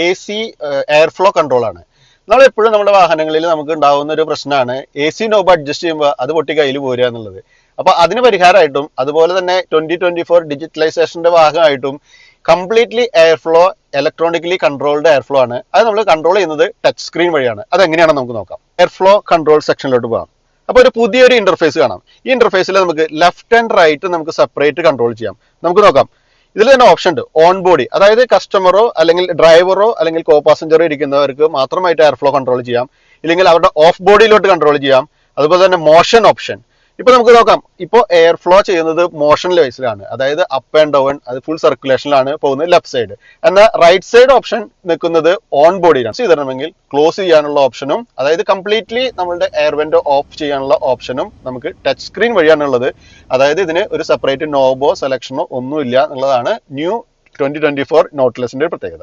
AC air flow control ആണ്. നമ്മൾ എപ്പോഴും നമ്മുടെ വാഹനങ്ങളിൽ നമുക്ക് ഉണ്ടാവുന്ന ഒരു പ്രശ്നമാണ് AC നോബ് അഡ്ജസ്റ്റ് ചെയ്യുമ്പോൾ അത് പൊട്ടി കയ്യിൽ പോരുക എന്നുള്ളത്. അപ്പൊ അതിന് പരിഹാരമായിട്ടും അതുപോലെ തന്നെ 2024 ഡിജിറ്റലൈസേഷന്റെ ഭാഗമായിട്ടും completely air flow electronically controlled air flow ആണ്. അത് നമ്മൾ കൺട്രോൾ ചെയ്യുന്നത് ടച്ച് സ്ക്രീൻ വഴിയാണ്. അതെങ്ങനെയാണെന്ന് നമുക്ക് നോക്കാം. എയർ ഫ്ലോ കൺട്രോൾ സെക്ഷനിലോട്ട് പോകാം. അപ്പോൾ ഒരു പുതിയൊരു ഇന്റർഫേസ് കാണാം. ഈ ഇന്റർഫേസിൽ നമുക്ക് ലെഫ്റ്റ് ആൻഡ് റൈറ്റ് നമുക്ക് സെപ്പറേറ്റ് കൺട്രോൾ ചെയ്യാം. നമുക്ക് നോക്കാം. ഇതിൽ തന്നെ ഓപ്ഷൻ ഉണ്ട് ഓൺ ബോഡി, അതായത് കസ്റ്റമറോ അല്ലെങ്കിൽ ഡ്രൈവറോ അല്ലെങ്കിൽ കോ പാസഞ്ചറോ ഇരിക്കുന്നവർക്ക് മാത്രമായിട്ട് എയർ ഫ്ലോ കൺട്രോൾ ചെയ്യാം, ഇല്ലെങ്കിൽ അവരുടെ ഓഫ് ബോഡിയിലോട്ട് കൺട്രോൾ ചെയ്യാം. അതുപോലെ തന്നെ മോഷൻ ഓപ്ഷൻ. ഇപ്പൊ നമുക്ക് നോക്കാം, ഇപ്പോൾ എയർ ഫ്ലോ ചെയ്യുന്നത് മോഷൻ വൈസിലാണ്, അതായത് അപ്പ് ആൻഡ് ഡൗൺ, അത് ഫുൾ സർക്കുലേഷനിലാണ് പോകുന്നത് ലെഫ്റ്റ് സൈഡ്. എന്നാൽ റൈറ്റ് സൈഡ് ഓപ്ഷൻ നിൽക്കുന്നത് ഓൺ ബോഡിയിലാണ്. ചെയ്തിട്ടുണ്ടെങ്കിൽ ക്ലോസ് ചെയ്യാനുള്ള ഓപ്ഷനും, അതായത് കംപ്ലീറ്റ്ലി നമ്മളുടെ എയർ വെന്റ് ഓഫ് ചെയ്യാനുള്ള ഓപ്ഷനും നമുക്ക് ടച്ച് സ്ക്രീൻ വഴിയാണുള്ളത്. അതായത് ഇതിന് ഒരു സെപ്പറേറ്റ് നോബോ സെലക്ഷനോ ഒന്നുമില്ല എന്നുള്ളതാണ് ന്യൂ 2024 നോട്ട്ലെസിന്റെ പ്രത്യേകത.